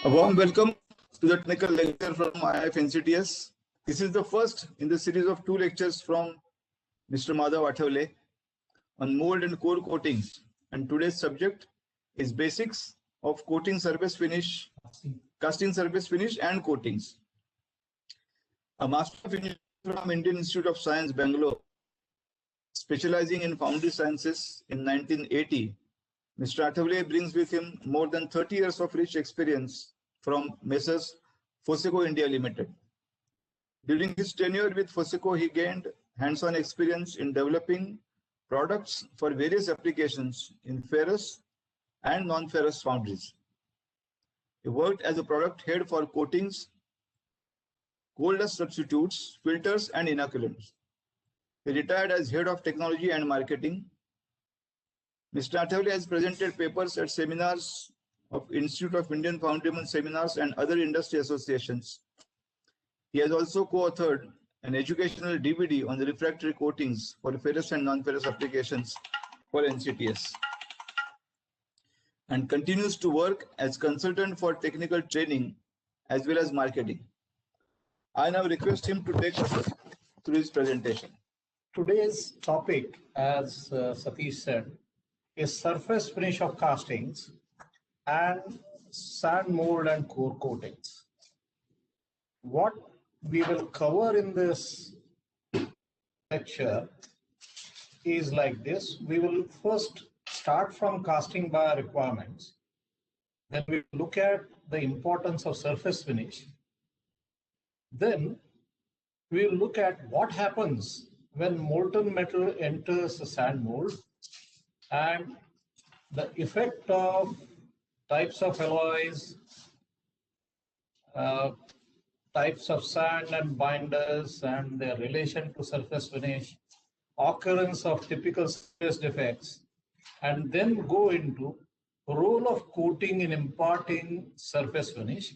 A warm welcome to the technical lecture from IIF NCTS. This is the first in the series of two lectures from Mr. Madhav Athavale on mold and core coatings. And today's subject is basics of coating surface finish, casting surface finish and coatings. A master of engineering from Indian Institute of Science, Bangalore, specializing in foundry sciences in 1980, Mr. Athavale brings with him more than 30 years of rich experience from Messrs. Foseco India Limited. During his tenure with Foseco, he gained hands-on experience in developing products for various applications in ferrous and non-ferrous foundries. He worked as a product head for coatings, cold dust substitutes, filters, and inoculants. He retired as head of technology and marketing. Mr. Athavale has presented papers at seminars of Institute of Indian Foundrymen seminars and other industry associations. He has also co-authored an educational DVD on the refractory coatings for ferrous and non-ferrous applications for NCTS, and continues to work as consultant for technical training as well as marketing. I now request him to take us through his presentation. Today's topic, as Satish said, is surface finish of castings and sand mold and core coatings. What we will cover in this lecture is like this. We will first start from casting buyer requirements. Then we look at the importance of surface finish. Then we will look at what happens when molten metal enters the sand mold and the effect of types of alloys, types of sand and binders and their relation to surface finish, occurrence of typical surface defects, and then go into role of coating in imparting surface finish,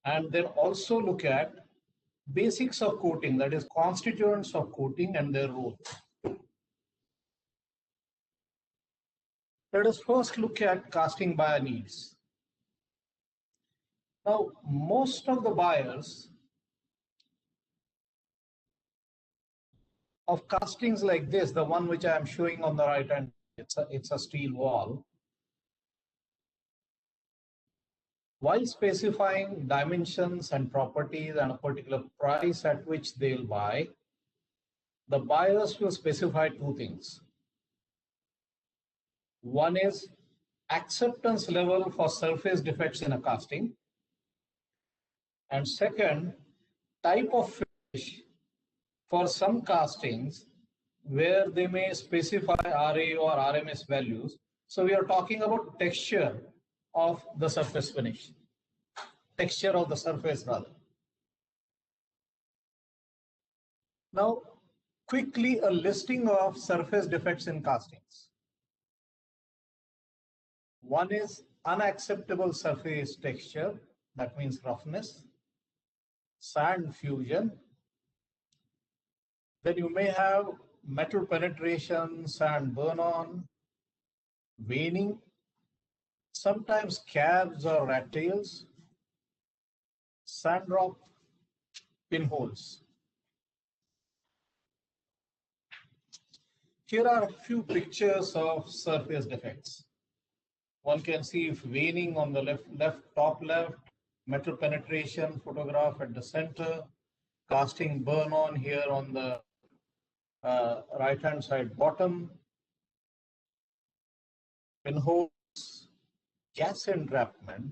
and then also look at basics of coating, that is constituents of coating and their role. Let us first look at casting buyer needs. Now, most of the buyers of castings like this, the one which I am showing on the right hand, it's a steel wall. While specifying dimensions and properties and a particular price at which they'll buy, the buyers will specify two things. One is acceptance level for surface defects in a casting, and second, type of finish for some castings where they may specify RA or RMS values. So we are talking about texture of the surface finish, texture of the surface rather. Now, quickly a listing of surface defects in castings. One is unacceptable surface texture, that means roughness, sand fusion. Then you may have metal penetration, sand burn-on, veining, sometimes cabs or rat tails, sand drop, pinholes. Here are a few pictures of surface defects. One can see veining on the top left, metal penetration photograph at the center, casting burn-on here on the right-hand side bottom, pinholes, gas entrapment,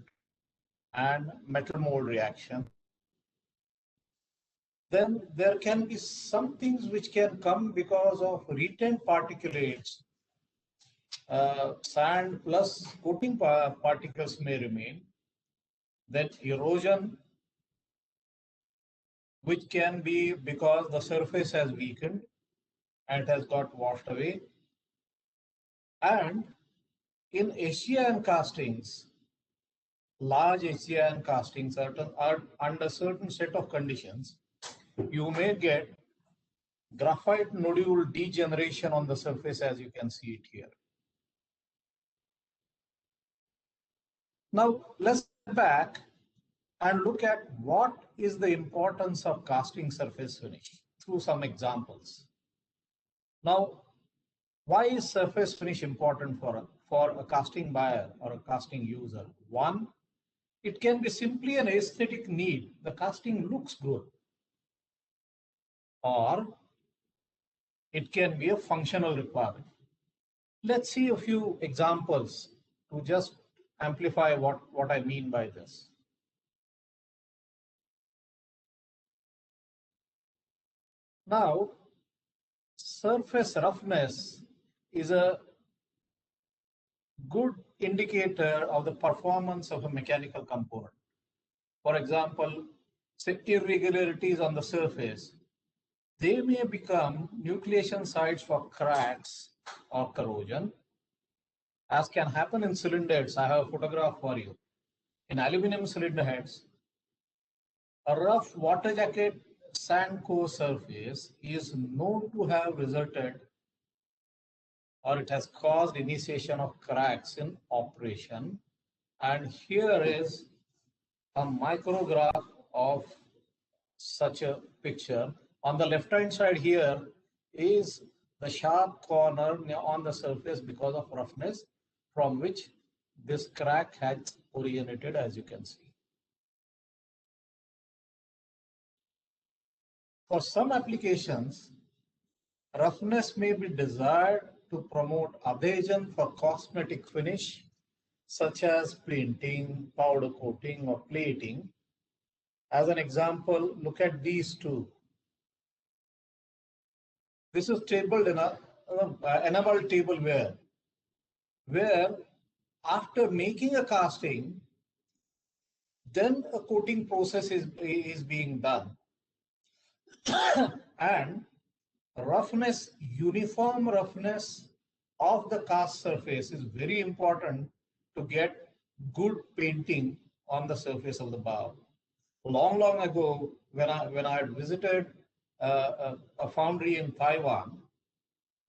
and metal mold reaction. Then there can be some things which can come because of retained particulates. Sand plus coating particles may remain. Then erosion, which can be because the surface has weakened and has got washed away. And in HGIN castings, large HGIN castings are under certain set of conditions, you may get graphite nodule degeneration on the surface, as you can see it here. Now let's back and look at what is the importance of casting surface finish through some examples. Now, why is surface finish important for a casting buyer or a casting user? One, it can be simply an aesthetic need. The casting looks good. Or it can be a functional requirement. Let's see a few examples to just amplify what I mean by this. Now, surface roughness is a good indicator of the performance of a mechanical component. For example, say irregularities on the surface, they may become nucleation sites for cracks or corrosion, as can happen in cylinder heads. I have a photograph for you. In aluminum cylinder heads, a rough water jacket sand core surface is known to have resulted, or it has caused initiation of cracks in operation. And here is a micrograph of such a picture. On the left hand side here is the sharp corner on the surface because of roughness, from which this crack has originated, as you can see. For some applications, roughness may be desired to promote adhesion for cosmetic finish, such as painting, powder coating, or plating. As an example, look at these two. This is tabled in a enamel tableware, where after making a casting, then a coating process is being done. And roughness, uniform roughness of the cast surface is very important to get good painting on the surface of the bowl. Long ago, when I had visited a foundry in Taiwan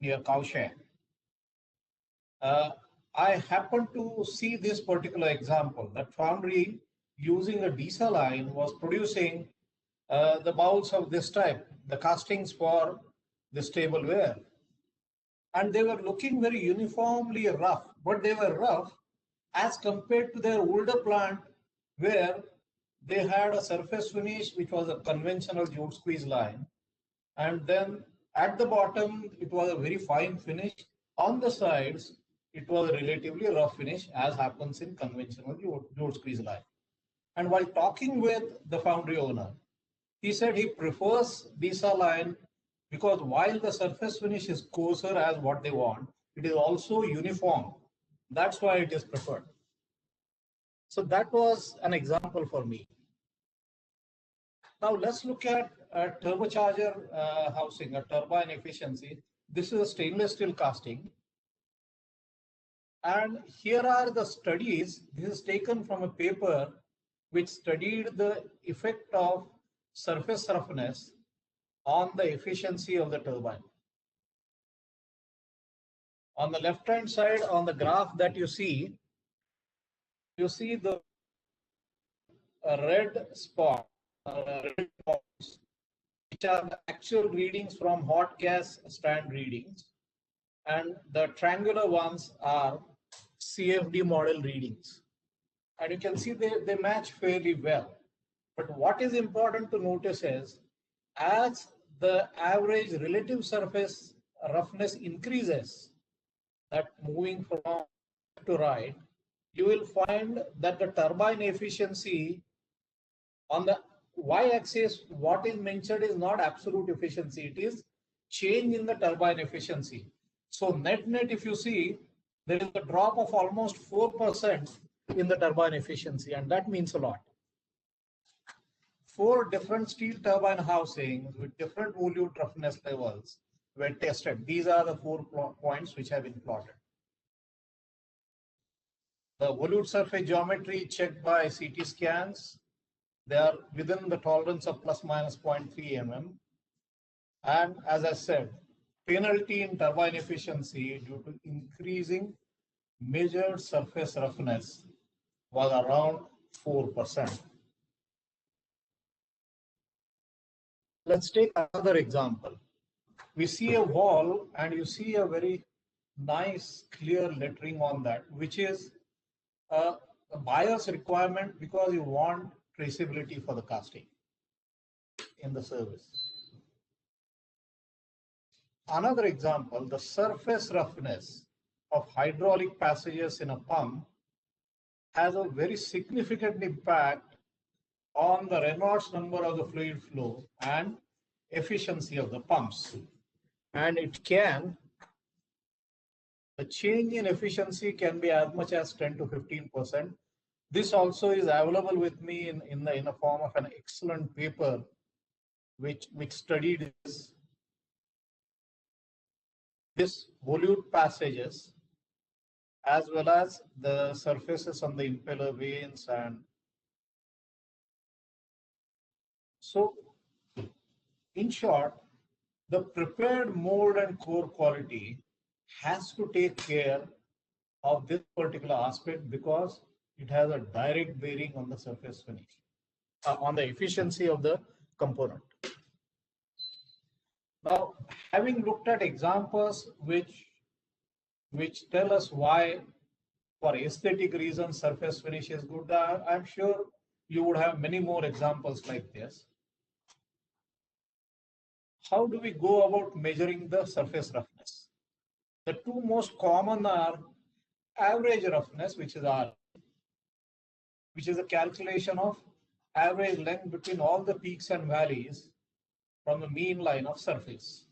near Kaohsiung, I happened to see this particular example. That foundry, using a desaline, was producing the bowls of this type, the castings for this tableware. And they were looking very uniformly rough, but they were rough as compared to their older plant, where they had a surface finish which was a conventional jute squeeze line. And then at the bottom, it was a very fine finish. On the sides, it was a relatively rough finish, as happens in conventional jute squeeze line. And while talking with the foundry owner, he said he prefers desaline because while the surface finish is coarser as what they want, it is also uniform. That's why it is preferred. So that was an example for me. Now let's look at a turbocharger housing, a turbine efficiency. This is a stainless steel casting. And here are the studies. This is taken from a paper which studied the effect of surface roughness on the efficiency of the turbine. On the left hand side, on the graph that you see the red spot, red points, which are the actual readings from hot gas stand readings, and the triangular ones are CFD model readings. And you can see they match fairly well. But what is important to notice is, as the average relative surface roughness increases, that moving from left to right, you will find that the turbine efficiency on the y-axis, what is mentioned is not absolute efficiency, it is change in the turbine efficiency. So net, if you see, there is a drop of almost 4% in the turbine efficiency, and that means a lot. 4 different steel turbine housings with different volute roughness levels were tested. These are the 4 points which have been plotted. The volute surface geometry checked by CT scans. They are within the tolerance of plus minus 0.3 mm. And as I said, penalty in turbine efficiency due to increasing measured surface roughness was around 4%. Let's take another example. We see a wall and you see a very nice clear lettering on that, which is a buyer's requirement because you want traceability for the casting in the service. Another example, the surface roughness of hydraulic passages in a pump has a very significant impact on the Reynolds number of the fluid flow and efficiency of the pumps. And the change in efficiency can be as much as 10 to 15%. This also is available with me in the form of an excellent paper which studied this volute passages as well as the surfaces on the impeller vanes. And so in short, the prepared mold and core quality has to take care of this particular aspect because it has a direct bearing on the surface finish, on the efficiency of the component. Now, having looked at examples which tell us why, for aesthetic reasons, surface finish is good, I'm sure you would have many more examples like this. How do we go about measuring the surface roughness? The two most common are average roughness, which is a calculation of average length between all the peaks and valleys from the mean line of surface.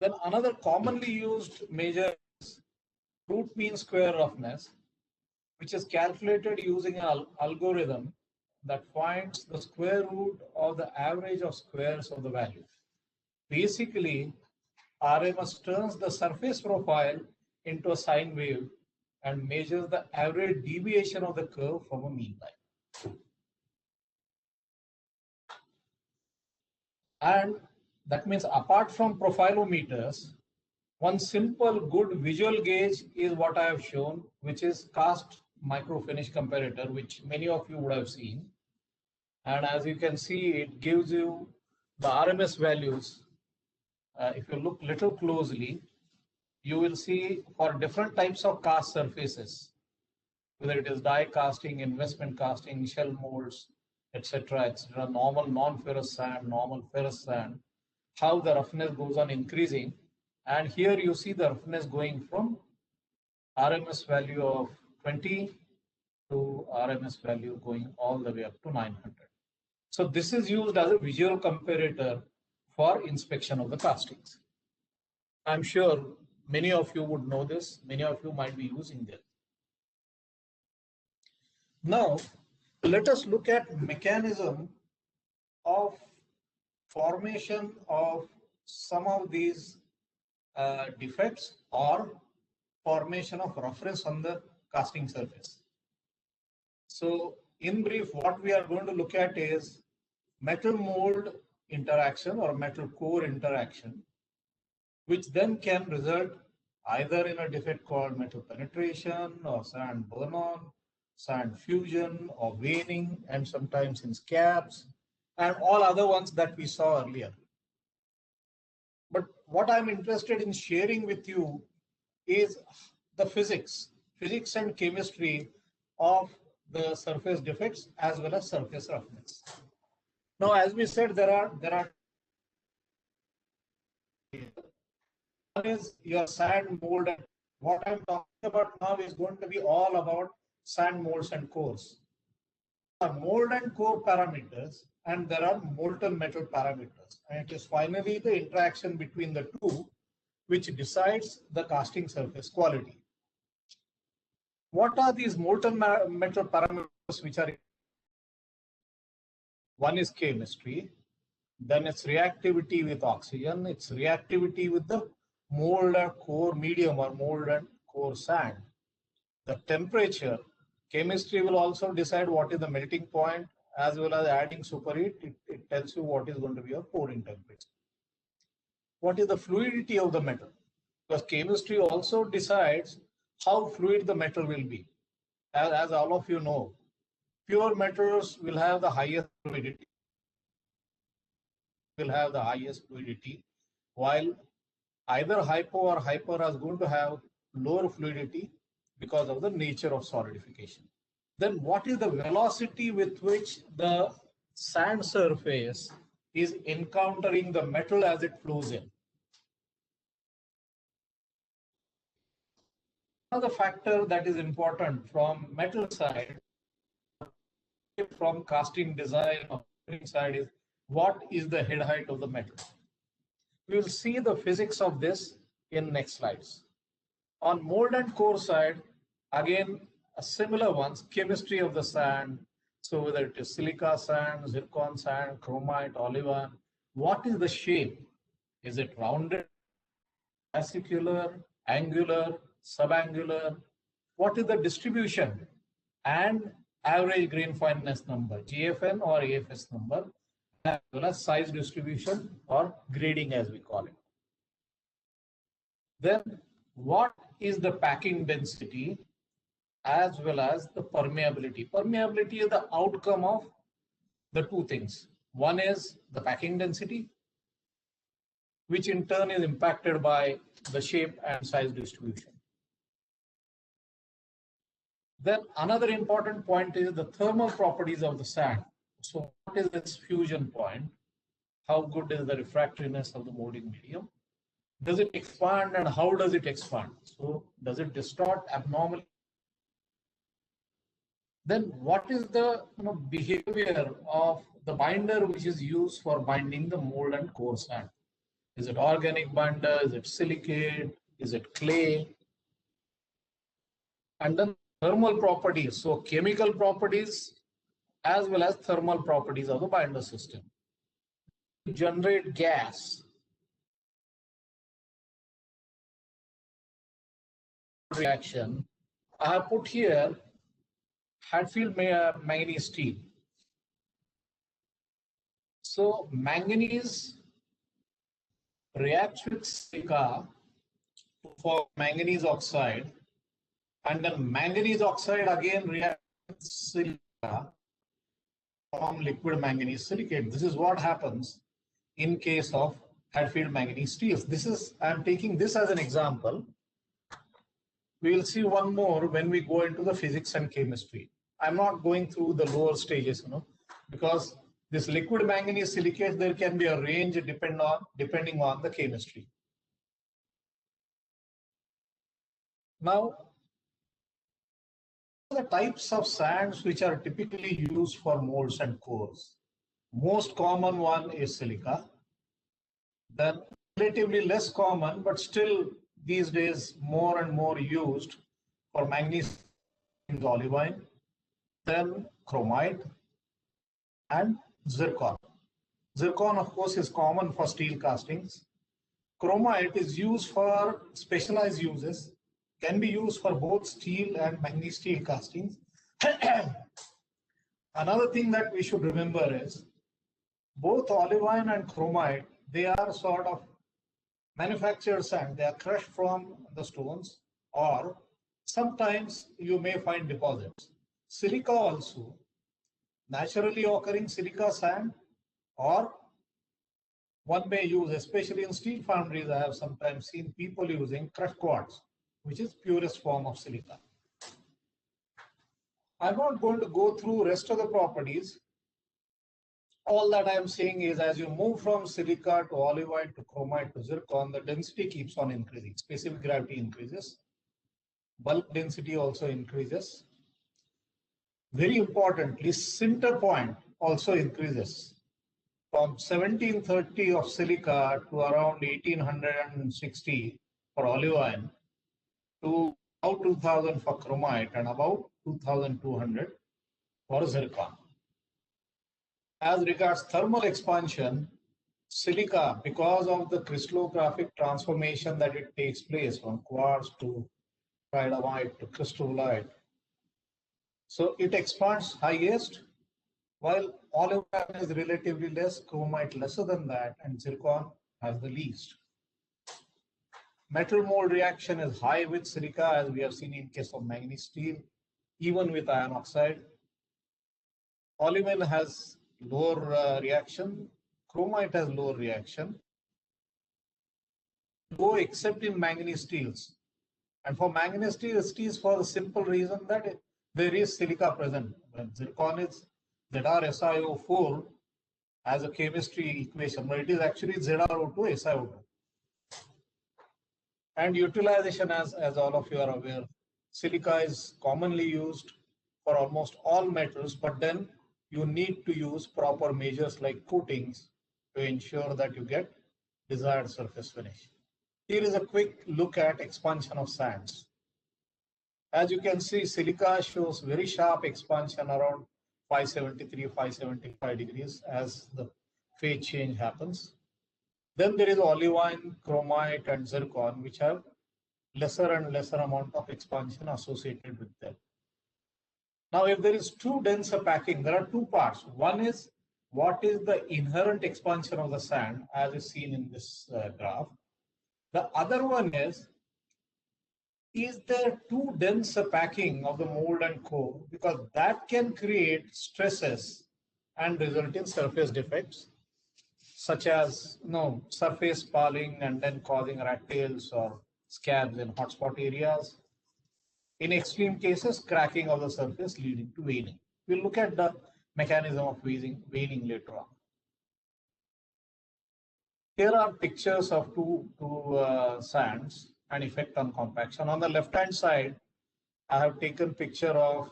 Then another commonly used measure is root mean square roughness, which is calculated using an algorithm that finds the square root of the average of squares of the value. Basically, RMS turns the surface profile into a sine wave and measures the average deviation of the curve from a mean line. And that means apart from profilometers, one simple good visual gauge is what I have shown, which is cast microfinish comparator, which many of you would have seen. And as you can see, it gives you the RMS values. If you look little closely, you will see for different types of cast surfaces, whether it is die casting, investment casting, shell molds, etc., normal non-ferrous sand, normal ferrous sand, how the roughness goes on increasing. And here you see the roughness going from RMS value of 20 to RMS value going all the way up to 900. So this is used as a visual comparator for inspection of the castings. I'm sure many of you would know this, many of you might be using this. Now, let us look at mechanism of formation of some of these defects or formation of roughness on the casting surface. So in brief, what we are going to look at is metal mold interaction or metal core interaction, which then can result either in a defect called metal penetration or sand burn-on, sand fusion or veining, and sometimes in scabs and all other ones that we saw earlier. But what I'm interested in sharing with you is the physics and chemistry of the surface defects as well as surface roughness. Now, as we said, there are one is your sand mold. What I'm talking about now is going to be all about sand molds and cores. There are mold and core parameters, and there are molten metal parameters. And it is finally the interaction between the two which decides the casting surface quality. What are these molten metal parameters which are? One is chemistry, then its reactivity with oxygen, its reactivity with the mold and core medium or mold and core sand. The temperature, chemistry will also decide what is the melting point, as well as adding superheat, it tells you what is going to be your pouring temperature. What is the fluidity of the metal? Because chemistry also decides how fluid the metal will be. As all of you know, pure metals will have the highest fluidity, while either hypo or hyper is going to have lower fluidity because of the nature of solidification. Then what is the velocity with which the sand surface is encountering the metal as it flows in? Another factor that is important from metal side, from casting design or side, is what is the head height of the metal. We will see the physics of this in next slides. On mold and core side, again, a similar ones, chemistry of the sand. So whether it is silica sand, zircon sand, chromite, olivine, what is the shape? Is it rounded, acicular, angular, subangular? What is the distribution and average grain fineness number, GFN or AFS number, as well as size distribution or grading as we call it. Then what is the packing density as well as the permeability? Permeability is the outcome of the two things. One is the packing density, which in turn is impacted by the shape and size distribution. Then another important point is the thermal properties of the sand. So what is its fusion point? How good is the refractoriness of the molding medium? Does it expand and how does it expand? So does it distort abnormally? Then what is the behavior of the binder which is used for binding the mold and core sand? Is it organic binder? Is it silicate? Is it clay? And then thermal properties, so chemical properties as well as thermal properties of the binder system. Generate gas. Reaction. I have put here Hatfield manganese steel. So manganese reacts with silica to form manganese oxide, and then manganese oxide again reacts with silica to form liquid manganese silicate. This is what happens in case of Hatfield manganese steels. I'm taking this as an example. We will see one more when we go into the physics and chemistry. I'm not going through the lower stages, because this liquid manganese silicate, there can be a range depending on the chemistry. Now, the types of sands which are typically used for molds and cores. Most common one is silica. Then relatively less common, but still these days more and more used for manganese is olivine, then chromite and zircon. Zircon, of course, is common for steel castings. Chromite is used for specialized uses, can be used for both steel and manganese steel castings. Another thing that we should remember is both olivine and chromite, they are sort of manufactured sand. They are crushed from the stones, or sometimes you may find deposits. Silica also, naturally occurring silica sand, or one may use, especially in steel foundries, I have sometimes seen people using crushed quartz, which is purest form of silica. I'm not going to go through rest of the properties. All that I am saying is as you move from silica to olivine to chromite to zircon, the density keeps on increasing. Specific gravity increases. Bulk density also increases. Very importantly, sinter point also increases. From 1730 of silica to around 1860 for olivine to about 2000 for chromite and about 2200 for zircon. As regards thermal expansion, silica, because of the crystallographic transformation that it takes place from quartz to tridymite to crystallite, so it expands highest, while olivine is relatively less, chromite lesser than that, and zircon has the least. Metal mold reaction is high with silica, as we have seen in case of manganese steel, even with iron oxide. Polymer has lower reaction. Chromite has lower reaction. Go except in manganese steels. And for manganese steel, it is for the simple reason that there is silica present. When zircon is ZrSiO4 as a chemistry equation, but it is actually ZrO2 SiO2. And utilization, as all of you are aware, silica is commonly used for almost all metals, but then you need to use proper measures like coatings to ensure that you get desired surface finish. Here is a quick look at expansion of sands. As you can see, silica shows very sharp expansion around 573, 575 degrees as the phase change happens. Then there is olivine, chromite, and zircon, which have lesser and lesser amount of expansion associated with them. Now, if there is too dense a packing, there are two parts. One is what is the inherent expansion of the sand, as is seen in this graph. The other one is there too dense a packing of the mold and core, because that can create stresses and result in surface defects, such as surface spalling and then causing rat tails or scabs in hotspot areas. In extreme cases, cracking of the surface leading to veining. We'll look at the mechanism of veining later on. Here are pictures of two sands and effect on compaction. On the left-hand side, I have taken picture of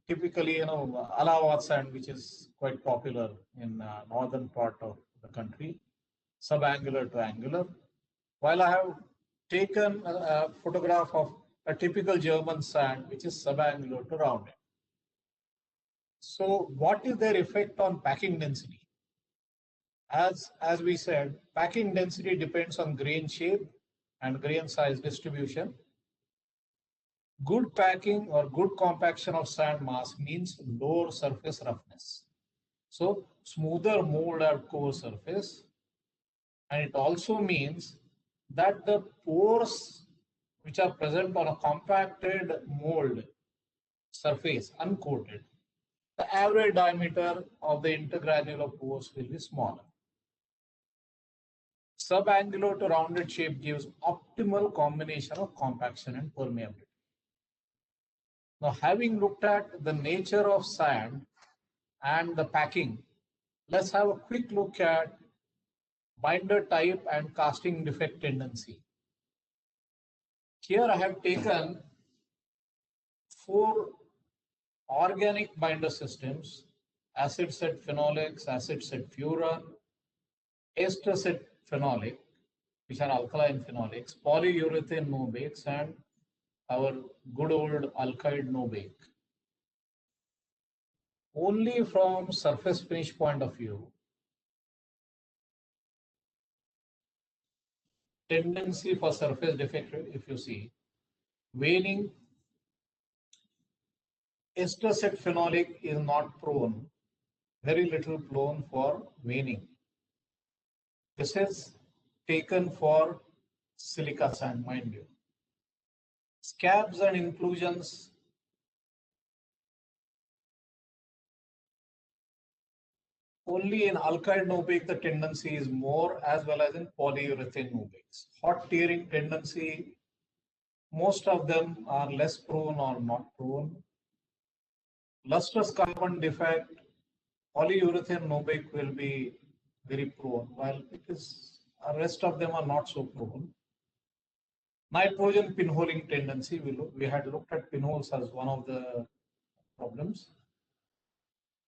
typically, Allahabad sand, which is quite popular in northern part of the country, subangular to angular. While I have taken a photograph of a typical German sand, which is subangular to rounded. So what is their effect on packing density? As we said, packing density depends on grain shape and grain size distribution. Good packing or good compaction of sand mass means lower surface roughness. So smoother mold or core surface. And it also means that the pores which are present on a compacted mold surface, uncoated, the average diameter of the intergranular pores will be smaller. Subangular to rounded shape gives optimal combination of compaction and permeability. Now, having looked at the nature of sand and the packing, let's have a quick look at binder type and casting defect tendency. Here I have taken 4 organic binder systems: acid set phenolics, acid set furan, ester set phenolic, which are alkaline phenolics, polyurethane no bakes, and our good old alkyd no bake. Only from surface finish point of view, tendency for surface defect, if you see, veining, ester set phenolic is not prone, very little prone for veining. This is taken for silica sand, mind you. Scabs and inclusions, only in alkyd no bake the tendency is more, as well as in polyurethane no bakes. Hot tearing tendency, most of them are less prone or not prone. Lustrous carbon defect, polyurethane no bake will be very prone, while it is rest of them are not so prone. Nitrogen pinholing tendency, we had looked at pinholes as one of the problems.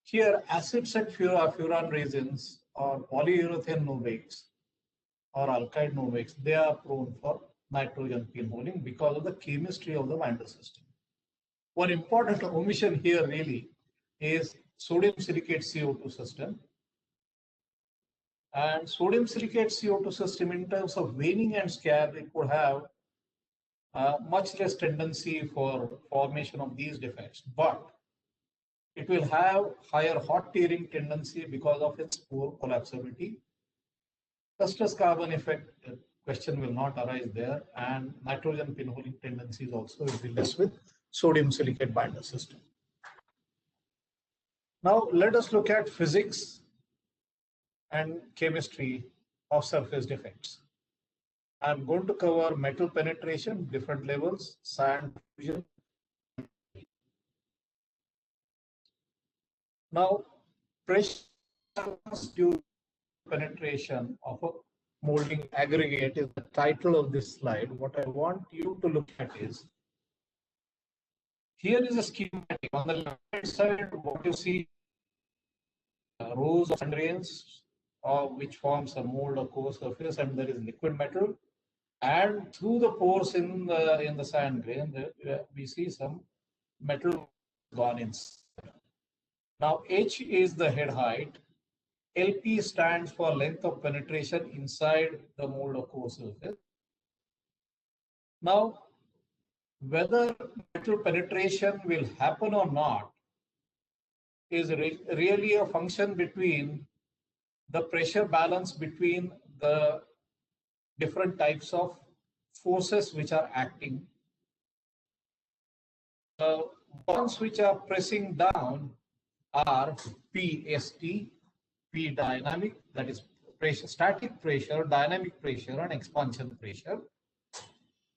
Here, acid set furan resins or polyurethane no bakes or alkyd no bakes, they are prone for nitrogen pinholing because of the chemistry of the binder system. One important omission here really is sodium silicate CO2 system. And sodium silicate CO2 system, in terms of veining and scab, it would have much less tendency for formation of these defects, but it will have higher hot tearing tendency because of its poor collapsibility. Lustrous carbon effect question will not arise there, and nitrogen pinholing tendencies also will be less with sodium silicate binder system. Now let us look at physics and chemistry of surface defects. I'm going to cover metal penetration, different levels, sand fusion. Now, pressure due penetration of a molding aggregate is the title of this slide. What I want you to look at is, here is a schematic. On the left side, what you see, rows of sand grains, which forms a mold or core surface, and there is liquid metal. And through the pores in the sand grain, we see some metal gone in. Now, H is the head height. LP stands for length of penetration inside the mold or core surface. Now, whether metal penetration will happen or not is really a function between the pressure balance between the different types of forces which are acting. The ones which are pressing down are PST, P dynamic, that is pressure, static pressure, dynamic pressure, and expansion pressure.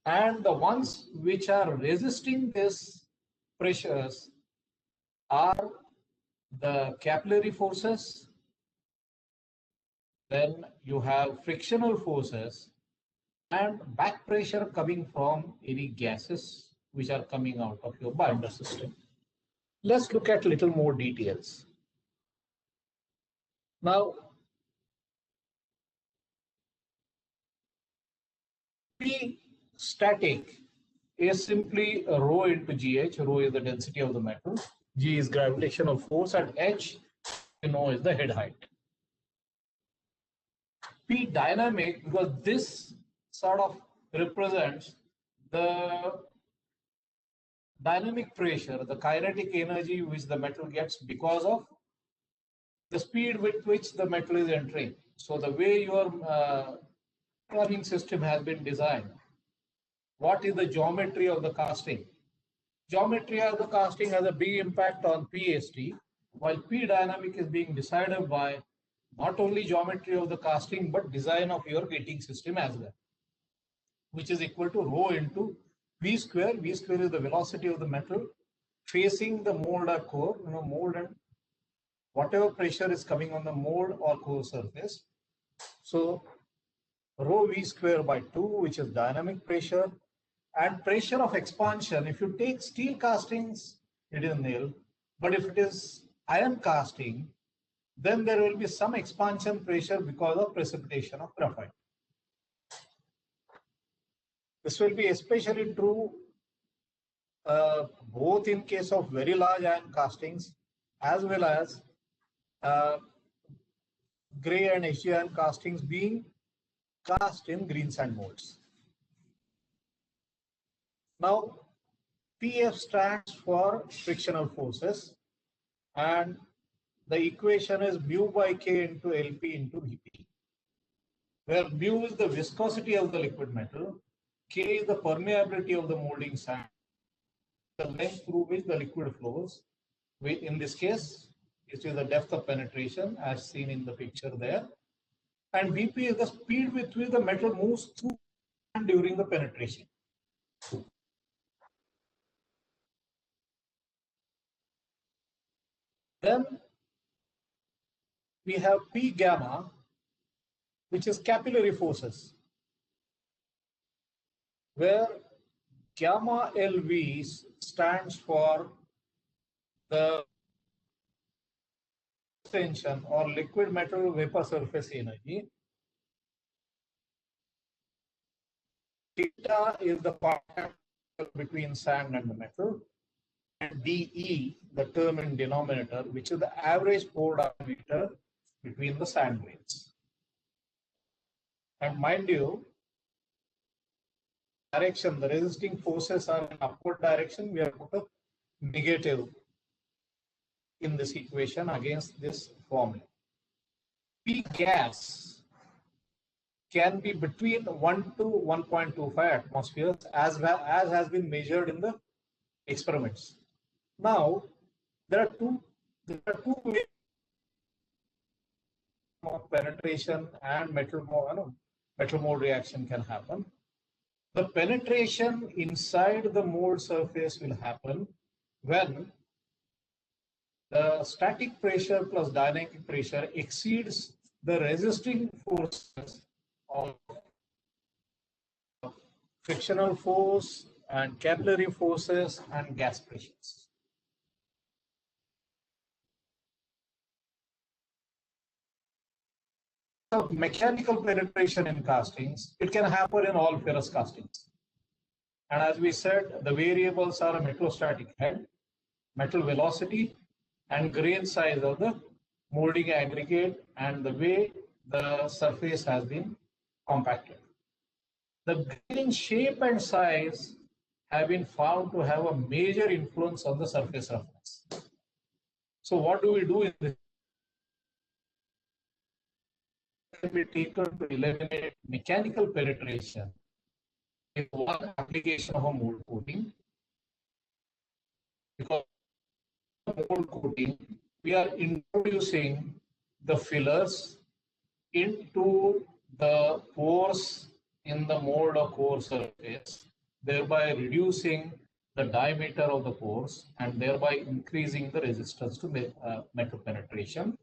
And the ones which are resisting these pressures are the capillary forces. Then you have frictional forces and back pressure coming from any gases which are coming out of your binder system. Let's look at little more details. Now, P static is simply a rho into GH. Rho is the density of the metal, G is gravitational force, and H, you know, is the head height. P dynamic, because this sort of represents the dynamic pressure, the kinetic energy which the metal gets because of the speed with which the metal is entering. So the way your turning system has been designed, what is the geometry of the casting? Geometry of the casting has a big impact on PST, while P dynamic is being decided by not only geometry of the casting, but design of your gating system as well, which is equal to rho into V square. V square is the velocity of the metal facing the mold or core, mold and whatever pressure is coming on the mold or core surface. So rho V square by 2, which is dynamic pressure, and pressure of expansion. If you take steel castings, it is nil, but if it is iron casting, then there will be some expansion pressure because of precipitation of graphite. This will be especially true both in case of very large iron castings as well as gray and HG iron castings being cast in green sand molds. Now, PF stands for frictional forces, and the equation is mu by K into LP into Vp, where mu is the viscosity of the liquid metal, K is the permeability of the molding sand, the length through which the liquid flows. In this case, it is the depth of penetration as seen in the picture there. And Vp is the speed with which the metal moves through during the penetration. Then we have P gamma, which is capillary forces, where gamma LV stands for the extension or liquid metal vapor surface energy. Theta is the part between sand and the metal, and dE, the term in denominator, which is the average pore diameter between the sand grains. And mind you, direction, the resisting forces are in upward direction. We have put a negative in this equation against this formula. P gas can be between 1 to 1.25 atmospheres as well as has been measured in the experiments. Now, there are two ways of penetration and metal mold reaction can happen. The penetration inside the mold surface will happen when the static pressure plus dynamic pressure exceeds the resisting forces of frictional force and capillary forces and gas pressures. So mechanical penetration in castings, it can happen in all ferrous castings. And as we said, the variables are a metallostatic head, metal velocity, and grain size of the molding aggregate and the way the surface has been compacted. The grain shape and size have been found to have a major influence on the surface roughness. So what do we do in this? Can be taken to eliminate mechanical penetration with one application of a mold coating. Because of mold coating, we are introducing the fillers into the pores in the mold or core surface, thereby reducing the diameter of the pores and thereby increasing the resistance to metal penetration.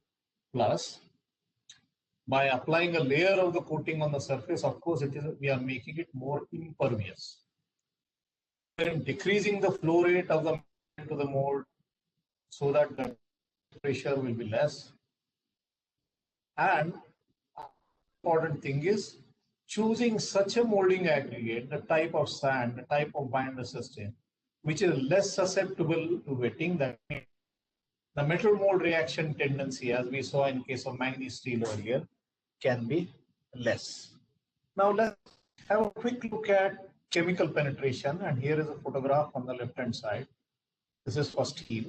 Plus, by applying a layer of the coating on the surface, of course, we are making it more impervious. We are decreasing the flow rate of the into the mold so that the pressure will be less. And important thing is choosing such a molding aggregate, the type of sand, the type of binder system, which is less susceptible to wetting. That the metal mold reaction tendency, as we saw in case of manganese steel earlier, can be less. Now let's have a quick look at chemical penetration, and here is a photograph on the left hand side. This is for steel.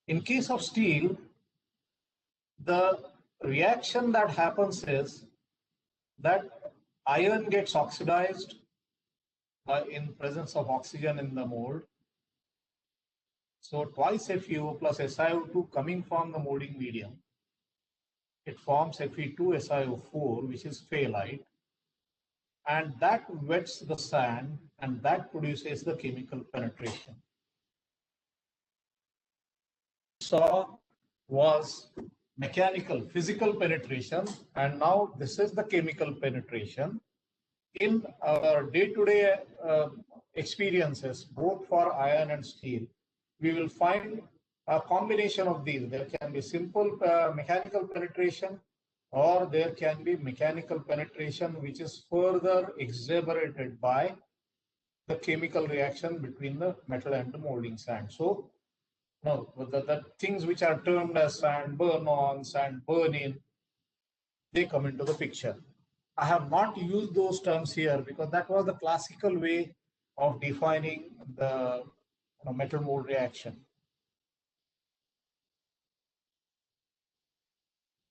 In case of steel, the reaction that happens is that iron gets oxidized in presence of oxygen in the mold. So twice FeO plus SiO2 coming from the molding medium, it forms Fe2SiO4, which is phthalate, and that wets the sand and that produces the chemical penetration. Saw was mechanical, physical penetration, and now this is the chemical penetration. In our day-to-day experiences, both for iron and steel, we will find a combination of these. There can be simple mechanical penetration, or there can be mechanical penetration which is further exacerbated by the chemical reaction between the metal and the molding sand. So, no, the things which are termed as sand burn-on, sand burn-in, they come into the picture. I have not used those terms here because that was the classical way of defining the metal mold reaction.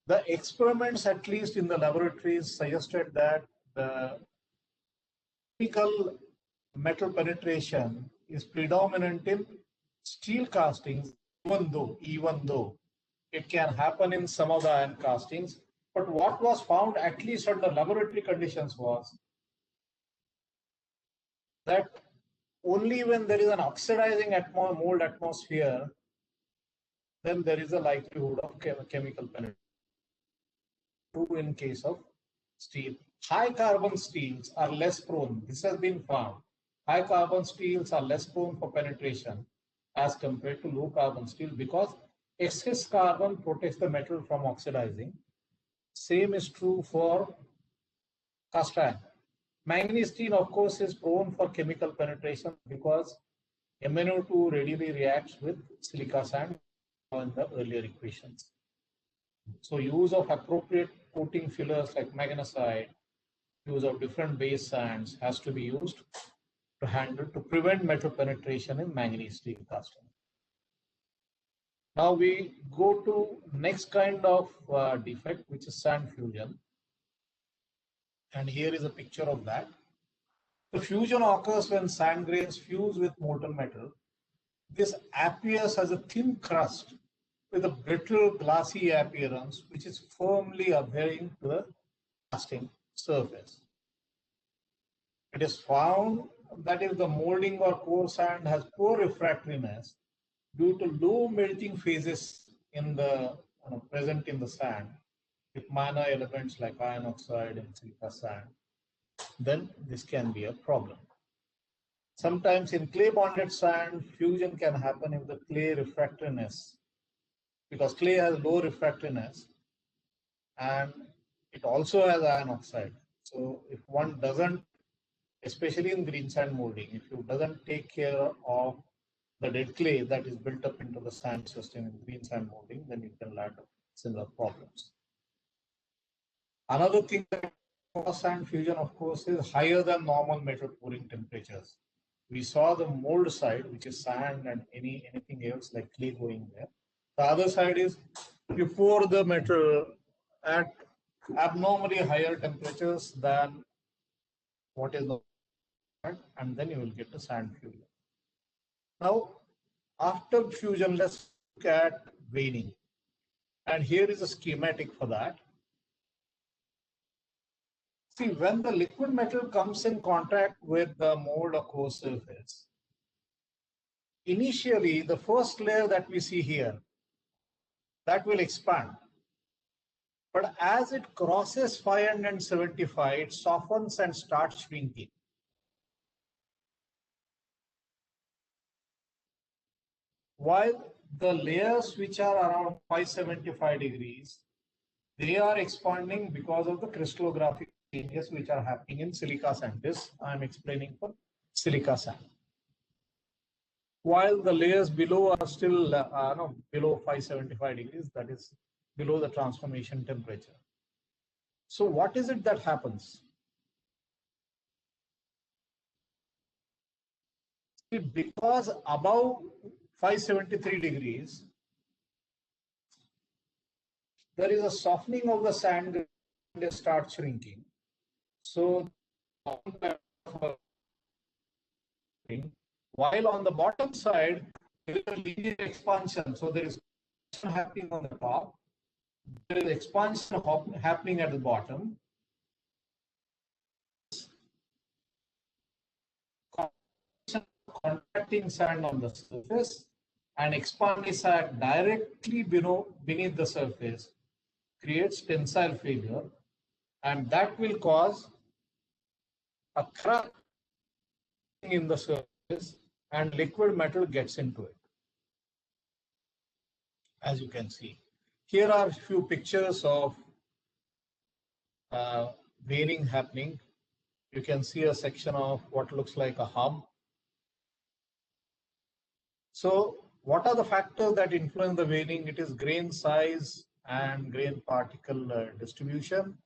The experiments, at least in the laboratories, suggested that the chemical metal penetration is predominant in steel castings, even though it can happen in some of the iron castings. But what was found, at least under laboratory conditions, was that only when there is an oxidizing mold atmosphere, then there is a likelihood of chemical penetration. True in case of steel. High carbon steels are less prone. This has been found. High carbon steels are less prone for penetration as compared to low carbon steel because excess carbon protects the metal from oxidizing. Same is true for cast iron. Manganese steel, of course, is prone for chemical penetration because MnO2 readily reacts with silica sand in the earlier equations. So use of appropriate coating fillers like magnesite, use of different base sands has to be used to prevent metal penetration in manganese steel casting. Now we go to next kind of defect, which is sand fusion. And here is a picture of that. The fusion occurs when sand grains fuse with molten metal. This appears as a thin crust with a brittle, glassy appearance, which is firmly adhering to the casting surface. It is found that if the molding or core sand has poor refractoriness due to low melting phases in the present in the sand with minor elements like iron oxide and silica sand, then this can be a problem. Sometimes in clay bonded sand, fusion can happen if the clay refractoriness, because clay has low refractoriness and it also has iron oxide. So if one doesn't, especially in green sand molding, if you doesn't take care of the dead clay that is built up into the sand system in green sand molding, then you can land similar problems. Another thing that sand fusion, of course, is higher than normal metal pouring temperatures. We saw the mold side, which is sand and anything else like clay going there. The other side is you pour the metal at abnormally higher temperatures than what is the, and then you will get the sand fusion. Now, after fusion, let's look at veining. And here is a schematic for that. See, when the liquid metal comes in contact with the mold or core surface, initially the first layer that we see here, that will expand. But as it crosses 575, it softens and starts shrinking. While the layers which are around 575 degrees, they are expanding because of the crystallographic changes which are happening in silica sand. This I am explaining for silica sand. While the layers below are still below 575 degrees, that is below the transformation temperature. So what is it that happens? Because above 573 degrees, there is a softening of the sand and they start shrinking. So while on the bottom side, there is a linear expansion. So there is expansion happening on the top. There is expansion happening at the bottom. Contracting sand on the surface and expanding sand directly beneath the surface creates tensile failure, and that will cause a crack in the surface and liquid metal gets into it. As you can see, here are a few pictures of veining happening. You can see a section of what looks like a hub. So what are the factors that influence the veining? It is grain size and grain particle distribution.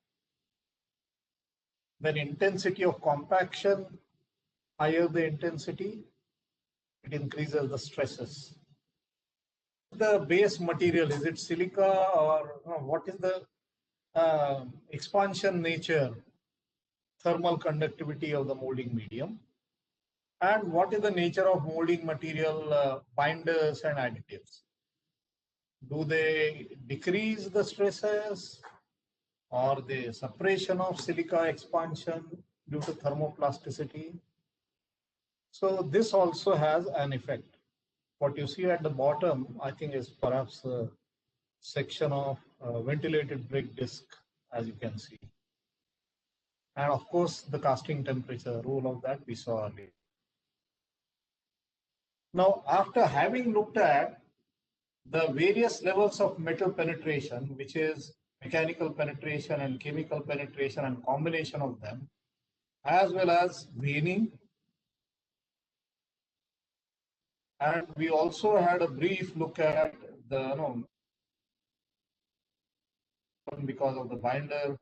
Then intensity of compaction, higher the intensity, it increases the stresses. The base material, is it silica or what is the expansion nature, thermal conductivity of the molding medium? And what is the nature of molding material, binders and additives? Do they decrease the stresses or the suppression of silica expansion due to thermoplasticity? So this also has an effect. What you see at the bottom, I think, is perhaps a section of ventilated brake disc, as you can see. And of course, the casting temperature, role of that we saw earlier. Now, after having looked at the various levels of metal penetration, which is mechanical penetration and chemical penetration and combination of them, as well as veining, and we also had a brief look at the because of the binder.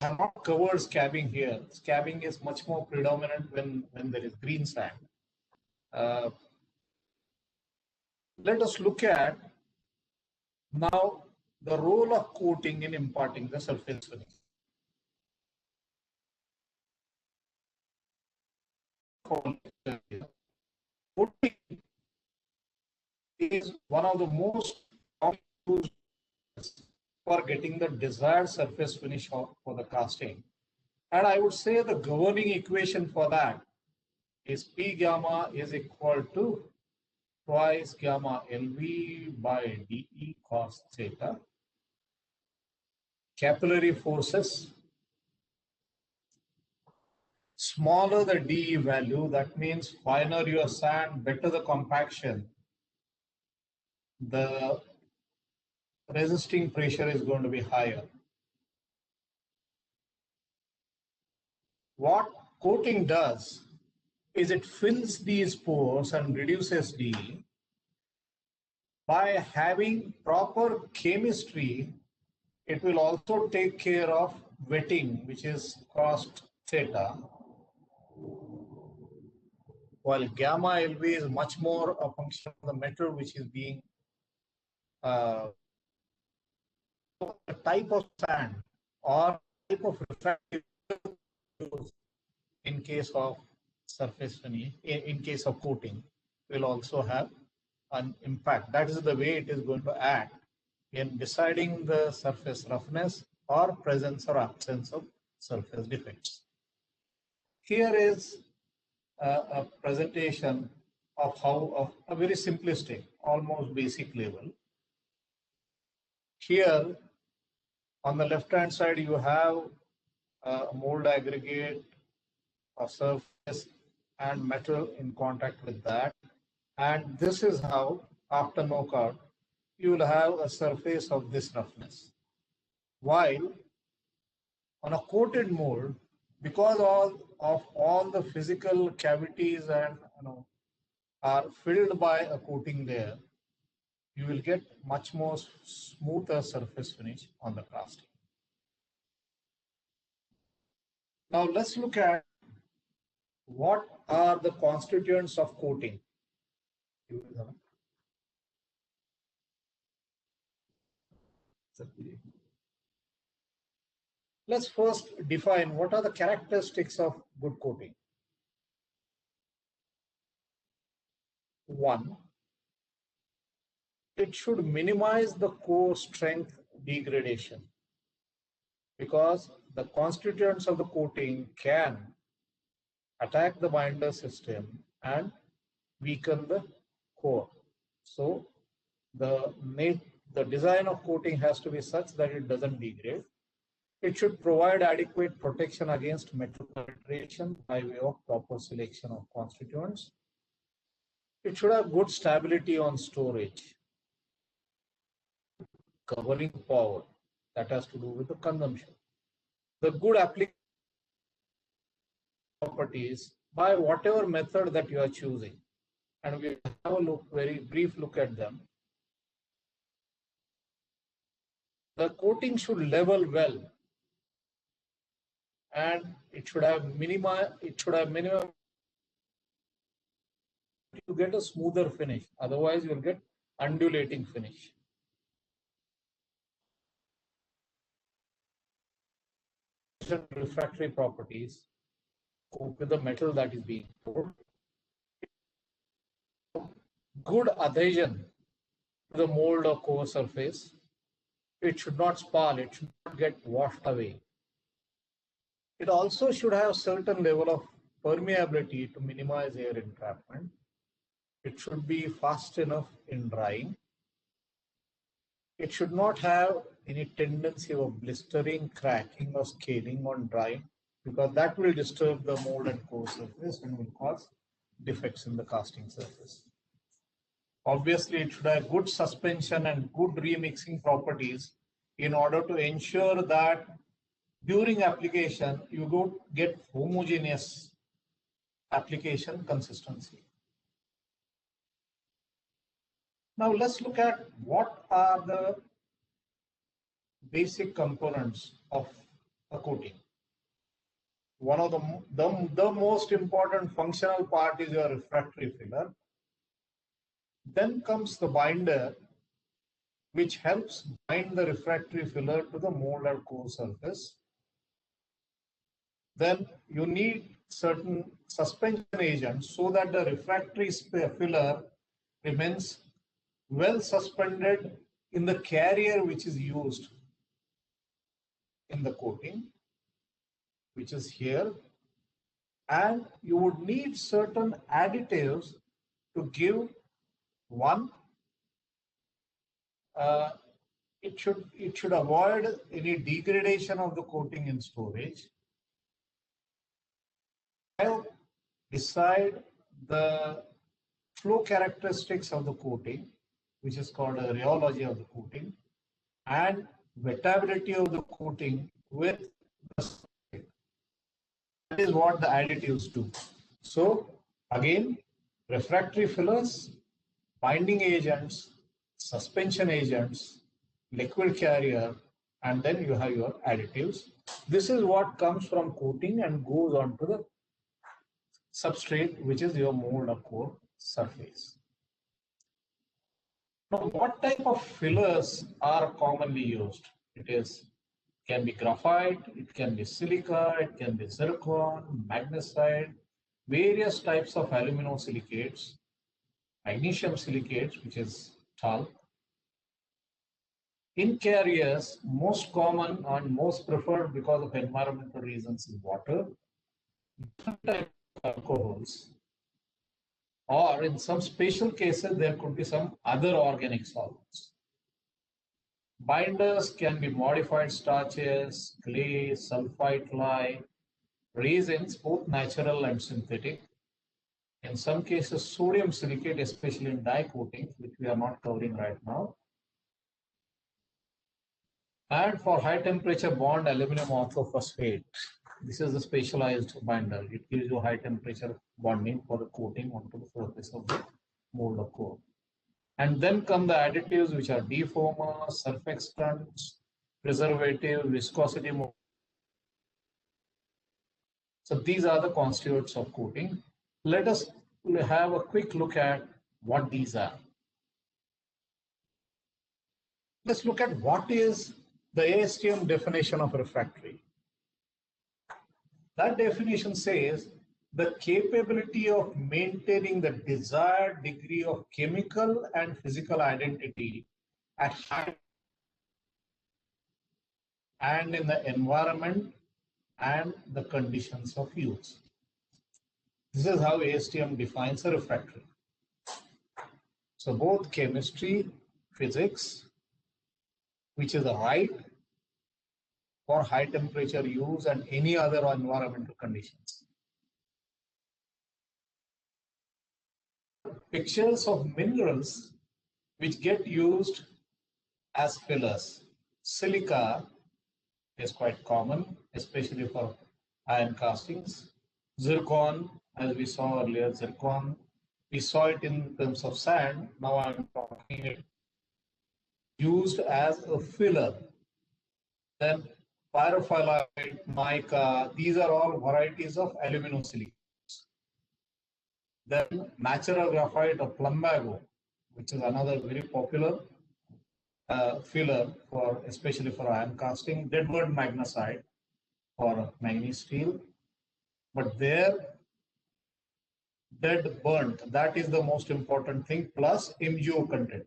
I have not covered scabbing here. Scabbing is much more predominant when there is green sand. Let us look at Now, the role of coating in imparting the surface finish. Coating is one of the most used for getting the desired surface finish for the casting. And I would say the governing equation for that is P gamma is equal to twice gamma LV by dE cos theta. Capillary forces, smaller the dE value, that means finer your sand, better the compaction, the resisting pressure is going to be higher. What coating does is it fills these pores and reduces dE. By having proper chemistry, it will also take care of wetting, which is cos theta, while gamma LV is much more a function of the metal which is being the type of sand or type of refractive in case of surface finish, in case of coating, will also have an impact. That is the way it is going to act in deciding the surface roughness or presence or absence of surface defects. Here is a presentation of how, of a very simplistic, almost basic level. Here on the left hand side, you have a mold aggregate, a surface and metal in contact with that. And this is how, after knockout, you will have a surface of this roughness. While on a coated mold, because of all the physical cavities and are filled by a coating layer, you will get much more smoother surface finish on the casting. Now let's look at what are the constituents of coating. Let's first define what are the characteristics of good coating. One, it should minimize the core strength degradation, because the constituents of the coating can attack the binder system and weaken the core. So the design of coating has to be such that it doesn't degrade. It should provide adequate protection against metal penetration by way of proper selection of constituents. It should have good stability on storage, covering power, that has to do with the consumption. The good application properties by whatever method that you are choosing. And we have a very brief look at them. The coating should level well, and it should have minimum to get a smoother finish. Otherwise, you will get undulating finish. Refractory properties cope with the metal that is being poured. Good adhesion to the mold or core surface. It should not spall, it should not get washed away. It also should have certain level of permeability to minimize air entrapment. It should be fast enough in drying. It should not have any tendency of blistering, cracking, or scaling on drying, because that will disturb the mold and core surface and will cause defects in the casting surface. Obviously, it should have good suspension and good remixing properties in order to ensure that during application, you don't get homogeneous application consistency. Now let's look at what are the basic components of a coating. One of the most important functional part is your refractory filler. Then comes the binder, which helps bind the refractory filler to the mold or core surface. Then you need certain suspension agents so that the refractory filler remains well suspended in the carrier which is used in the coating, which is here. And you would need certain additives to give one. It should avoid any degradation of the coating in storage. Help decide the flow characteristics of the coating, which is called a rheology of the coating, and wettability of the coating with the substrate. That is what the additives do. So again, refractory fillers, binding agents, suspension agents, liquid carrier, and then you have your additives. This is what comes from coating and goes on to the substrate, which is your mold or core surface. Now, what type of fillers are commonly used? Can be graphite, it can be silica, it can be zircon, magnesite, various types of aluminosilicates, magnesium silicates, which is talc. In carriers, most common and most preferred because of environmental reasons is water, different types of alcohols, or in some special cases, there could be some other organic solvents. Binders can be modified starches, clay, sulfite lye, resins, both natural and synthetic. In some cases, sodium silicate, especially in dye coatings, which we are not covering right now. And for high temperature bond aluminum orthophosphate, this is a specialized binder. It gives you high temperature bonding for the coating onto the surface of the mold or core. And then come the additives, which are defoamers, surfactants, preservative, viscosity. So these are the constituents of coating. Let us have a quick look at what these are. Let's look at what is the ASTM definition of refractory. That definition says the capability of maintaining the desired degree of chemical and physical identity at high and in the environment and the conditions of use. This is how ASTM defines a refractory. So both chemistry, physics, which is the right for high temperature use and any other environmental conditions. Pictures of minerals which get used as fillers. Silica is quite common, especially for iron castings. Zircon, as we saw earlier, zircon, we saw it in terms of sand. Now I'm talking it used as a filler. Then pyrophyllite, mica, these are all varieties of aluminosilicates. Then natural graphite or plumbago, which is another very popular filler for especially for iron casting. Deadwood magnesite for manganese steel, but there dead burnt, that is the most important thing, plus MgO content,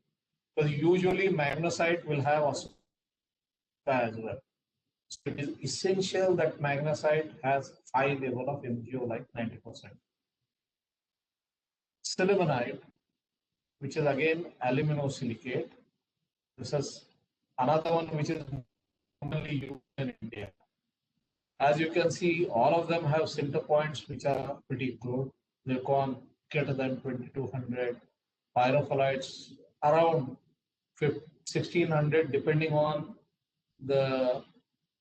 because usually magnesite will have a as well. So it is essential that magnesite has high level of MgO, like 90%. Sillimanite, which is again aluminosilicate. This is another one which is commonly used in India. As you can see, all of them have center points which are pretty good. Zircon greater than 2200, pyrophyllates around 1600, depending on the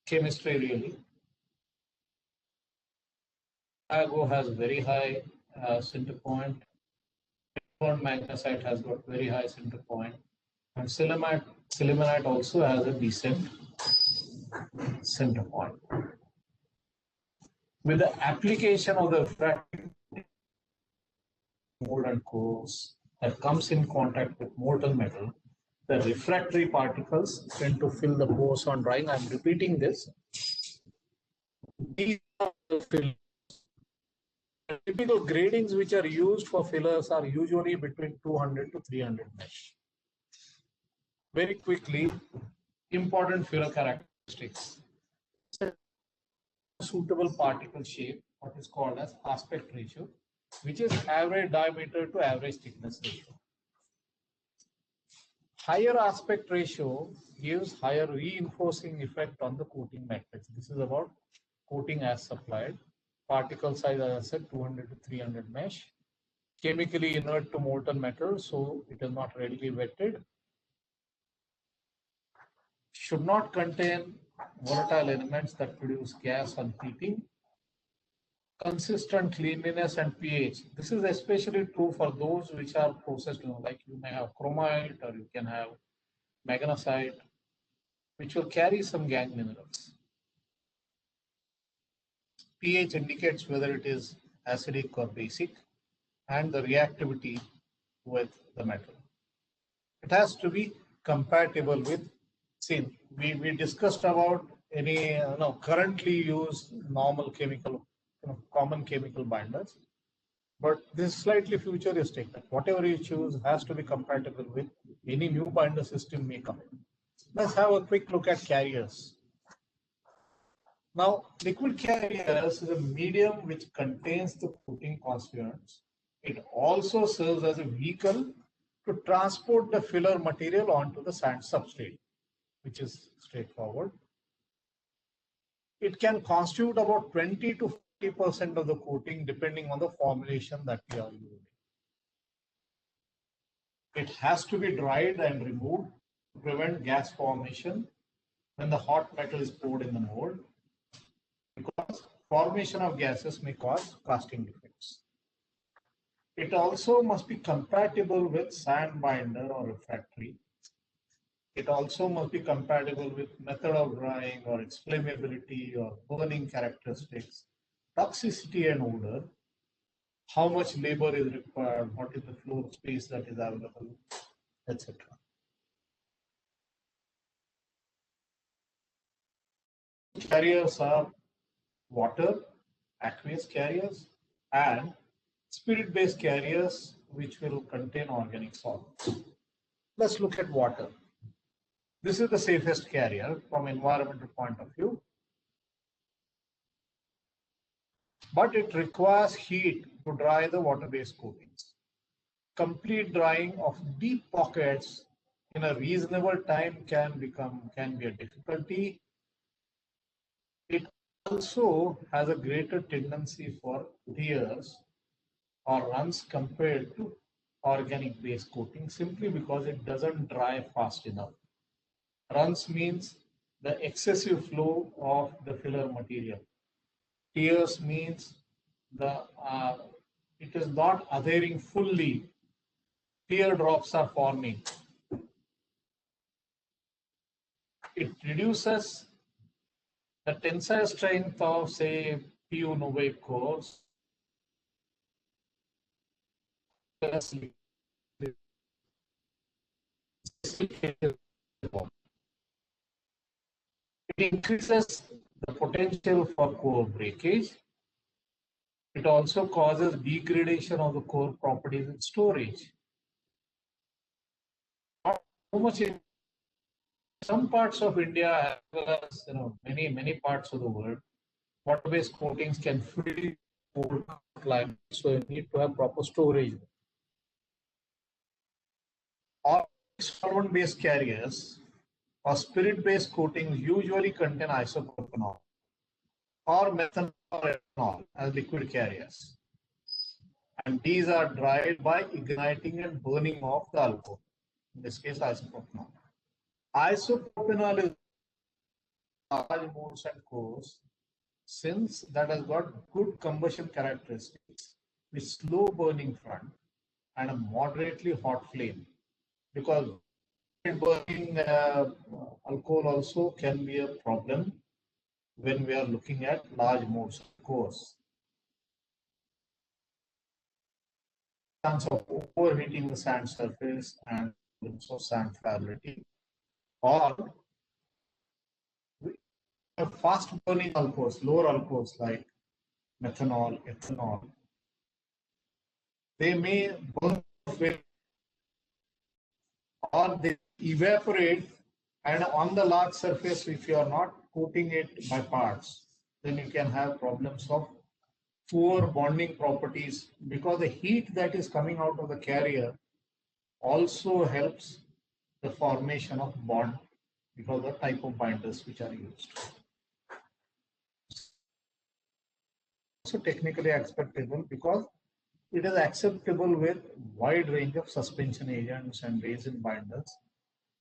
chemistry really. Agro has very high center point. Magnesite has got very high center point. And sillimanite also has a decent center point. With the application of the refractive mold and cores that comes in contact with molten metal, The refractory particles tend to fill the pores on drying. I'm repeating this. These are the fillers. The typical gradings which are used for fillers are usually between 200 to 300 mesh. Very quickly, important filler characteristics. Suitable particle shape, what is called as aspect ratio, which is average diameter to average thickness ratio. Higher aspect ratio gives higher reinforcing effect on the coating matrix. This is about coating as supplied. Particle size, as I said, 200 to 300 mesh. Chemically inert to molten metal, so it is not readily wetted. Should not contain volatile elements that produce gas on heating. Consistent cleanliness and pH. This is especially true for those which are processed, like you may have chromite or you can have magnesite, which will carry some gangue minerals. pH indicates whether it is acidic or basic and the reactivity with the metal. It has to be compatible with, see, we discussed about any currently used normal chemical, common chemical binders, but this is slightly futuristic. Whatever you choose has to be compatible with any new binder system may come. Let's have a quick look at carriers. Now, liquid carriers is a medium which contains the coating constituents. It also serves as a vehicle to transport the filler material onto the sand substrate, which is straightforward. It can constitute about 20 to 40% of the coating depending on the formulation that we are using. It has to be dried and removed to prevent gas formation when the hot metal is poured in the mold, because formation of gases may cause casting defects. It also must be compatible with sand binder or refractory. It also must be compatible with method of drying or its flammability or burning characteristics, toxicity and odor, how much labor is required, what is the floor space that is available, etc. Carriers are water, aqueous carriers, and spirit-based carriers which will contain organic solvents. Let's look at water. This is the safest carrier from environmental point of view, but it requires heat to dry the water-based coatings. Complete drying of deep pockets in a reasonable time can be a difficulty. It also has a greater tendency for tears or runs compared to organic based coating, simply because it doesn't dry fast enough. Runs means the excessive flow of the filler material. Tears means it is not adhering fully. Tear drops are forming. It reduces the tensile strength of, say, PU Novate cores. It increases the potential for core breakage. It also causes degradation of the core properties in storage. Not so much in some parts of India, as well as many parts of the world, water-based coatings can freely cold climate, so you need to have proper storage. Or solvent-based carriers or spirit-based coatings usually contain isopropanol or methanol or ethanol as liquid carriers, and these are dried by igniting and burning off the alcohol, in this case isopropanol. Isopropanol is large molds and cores, since that has got good combustion characteristics with slow burning front and a moderately hot flame, because burning alcohol also can be a problem when we are looking at large molds and cores. Chance of overheating the sand surface and so sand friability, or fast burning alcohols, lower alcohols like methanol, ethanol, they may burn or they evaporate, and on the large surface, if you are not coating it by parts, then you can have problems of poor bonding properties, because the heat that is coming out of the carrier also helps the formation of bond because of the type of binders which are used. Also technically acceptable because it is acceptable with wide range of suspension agents and resin binders.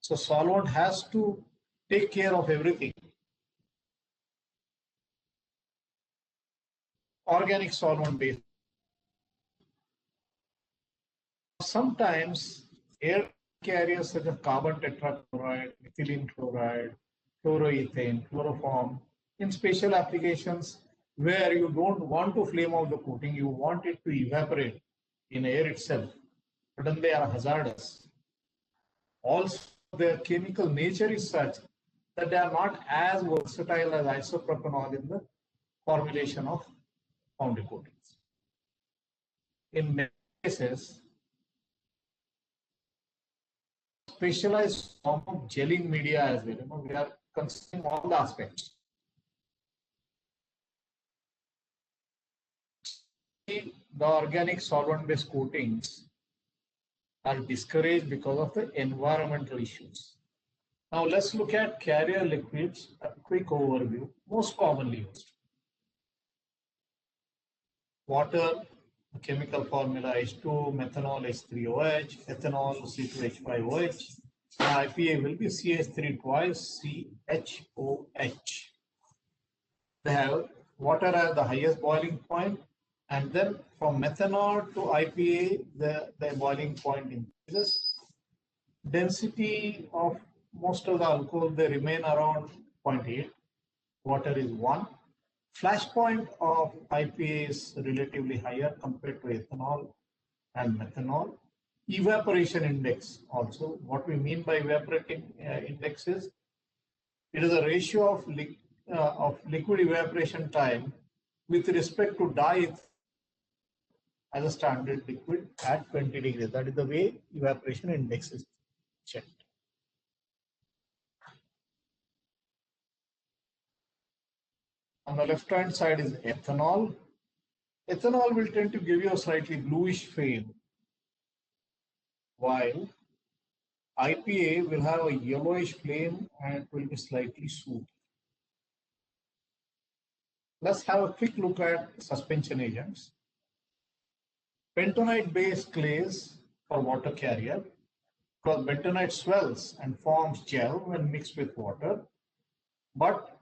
So solvent has to take care of everything. Organic solvent based. Sometimes air carriers such as carbon tetrachloride, methylene chloride, chloroethane, chloroform, in special applications where you don't want to flame out the coating, you want it to evaporate in air itself, but then they are hazardous. Also, their chemical nature is such that they are not as versatile as isopropanol in the formulation of foundry coatings. In many cases, specialized form of gelling media as well. We are considering all the aspects. The organic solvent-based coatings are discouraged because of the environmental issues. Now let's look at carrier liquids, a quick overview, most commonly used. Water, chemical formula H2, methanol H3OH, ethanol C2H5OH, and IPA will be CH3 twice CHOH. They have water at the highest boiling point, and then from methanol to IPA, the boiling point increases. Density of most of the alcohol, they remain around 0.8. Water is 1. Flash point of IPA is relatively higher compared to ethanol and methanol. Evaporation index also. What we mean by evaporating index is it is a ratio of liquid evaporation time with respect to dye as a standard liquid at 20 degrees. That is the way evaporation index is checked. On the left hand side is ethanol. Ethanol will tend to give you a slightly bluish film, while IPA will have a yellowish flame and it will be slightly soupy. Let's have a quick look at suspension agents. Bentonite-based clays for water carrier, because bentonite swells and forms gel when mixed with water, but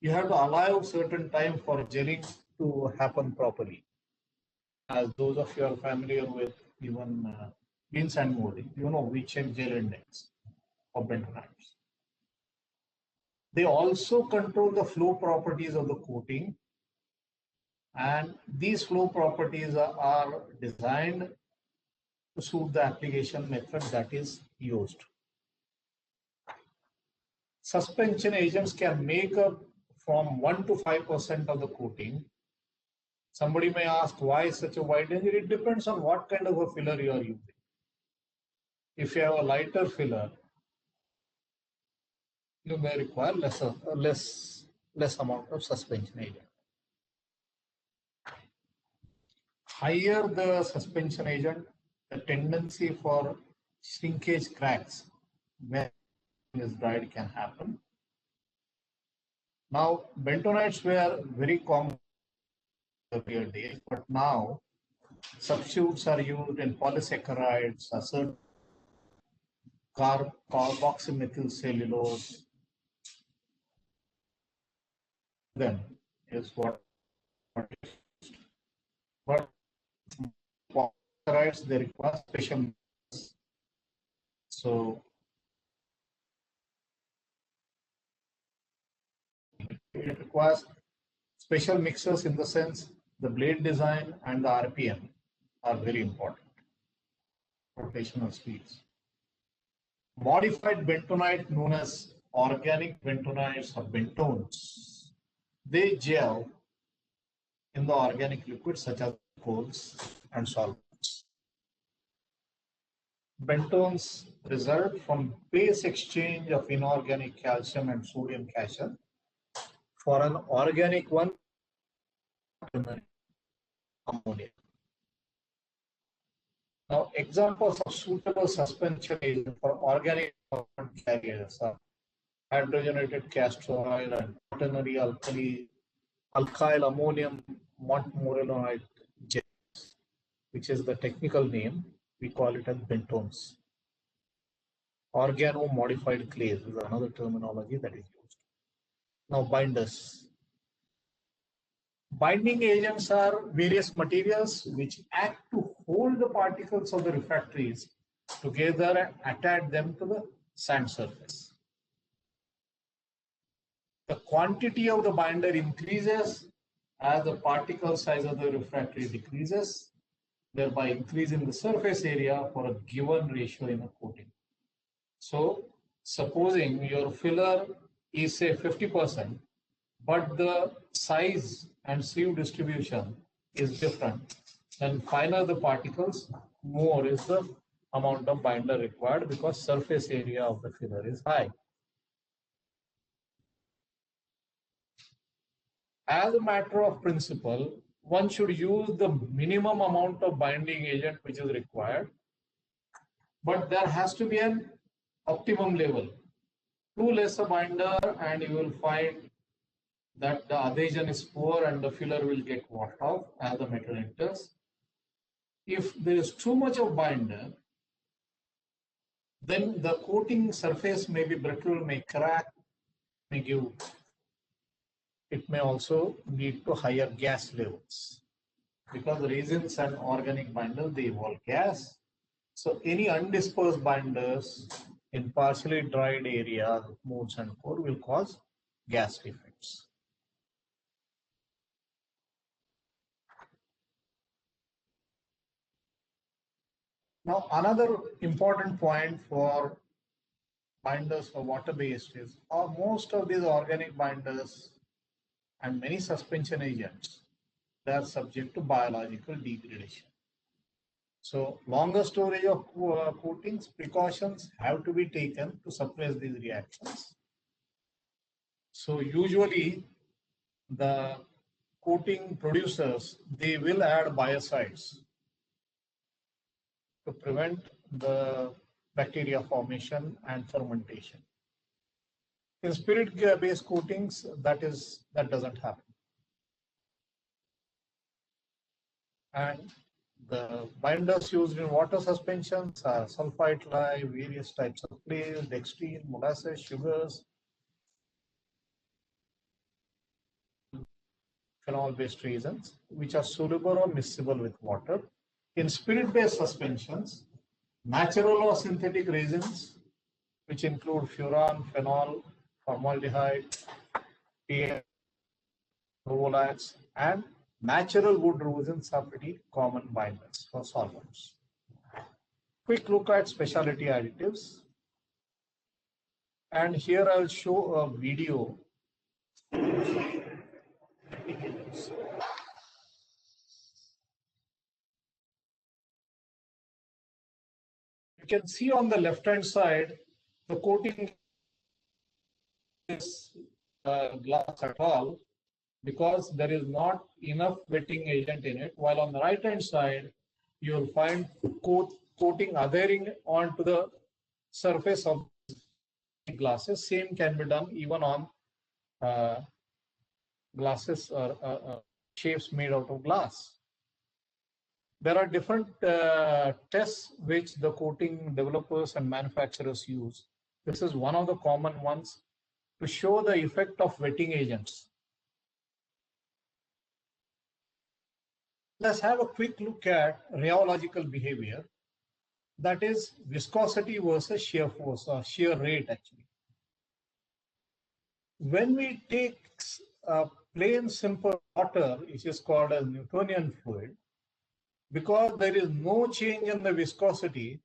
you have to allow certain time for gelling to happen properly. As those of you are familiar with even bean sand molding, you know we check gel index of bentonites. They also control the flow properties of the coating, and these flow properties are designed to suit the application method that is used. Suspension agents can make up from 1 to 5% of the coating. Somebody may ask why such a wide range. It depends on what kind of a filler you are using. If you have a lighter filler, you may require less amount of suspension agent. Higher the suspension agent, the tendency for shrinkage cracks when it is dried can happen. Now, bentonites were very common in the earlier days, but now substitutes are used in polysaccharides, certain carboxymethyl cellulose. Then is what, but polysaccharides they require special. So it requires special mixers in the sense the blade design and the RPM are very important. Rotational speeds. Modified bentonite known as organic bentonites or bentones, they gel in the organic liquids such as coals and solvents. Bentones result from base exchange of inorganic calcium and sodium cation for an organic one, ammonia. Now, examples of suitable suspension agents for organic solvent carriers are hydrogenated castor oil and quaternary alkyl ammonium montmorillonite gel, which is the technical name. We call it as bentones. Organo-modified clays is another terminology that is used. Now, binders. Binding agents are various materials which act to hold the particles of the refractories together and attach them to the sand surface. The quantity of the binder increases as the particle size of the refractory decreases, thereby increasing the surface area for a given ratio in a coating. So, supposing your filler is say 50%, but the size and sieve distribution is different, then finer the particles, more is the amount of binder required because surface area of the filler is high. As a matter of principle, one should use the minimum amount of binding agent which is required, but there has to be an optimum level. Too less a binder and you will find that the adhesion is poor and the filler will get washed off as the metal enters. If there is too much of binder, then the coating surface may be brittle, may crack, may give. It may also lead to higher gas levels because resins and organic binders, they evolve gas. So any undispersed binders in partially dried area, molds and core will cause gas defects. Now, another important point for binders for water-based is most of these organic binders and many suspension agents, they are subject to biological degradation. So, longer storage of coatings, precautions have to be taken to suppress these reactions. So, usually the coating producers, they will add biocides to prevent the bacteria formation and fermentation. In spirit-based coatings, that doesn't happen. And the binders used in water suspensions are sulfite lye, various types of clays, dextrine, molasses, sugars, phenol-based resins, which are soluble or miscible with water. In spirit-based suspensions, natural or synthetic resins, which include furan, phenol, formaldehyde, PN, novolax, and natural wood resins are pretty common binders for solvents. Quick look at specialty additives. And here I'll show a video. You can see on the left-hand side, the coating is glass at all because there is not enough wetting agent in it. While on the right-hand side, you will find coating adhering onto the surface of glasses. Same can be done even on glasses or shapes made out of glass. There are different tests which the coating developers and manufacturers use. This is one of the common ones to show the effect of wetting agents. Let's have a quick look at rheological behavior. That is viscosity versus shear force or shear rate actually. When we take plain simple water, which is called as Newtonian fluid, because there is no change in the viscosity,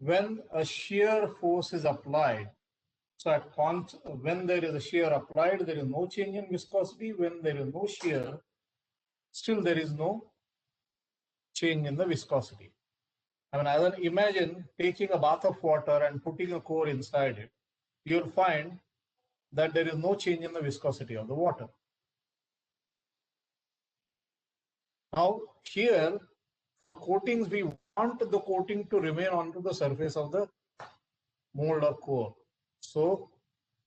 when a shear force is applied. So when there is a shear applied, there is no change in viscosity. When there is no shear, still there is no change in the viscosity. I mean, imagine taking a bath of water and putting a core inside it. You'll find that there is no change in the viscosity of the water. Now, here, coatings, we want the coating to remain onto the surface of the mold or core. So,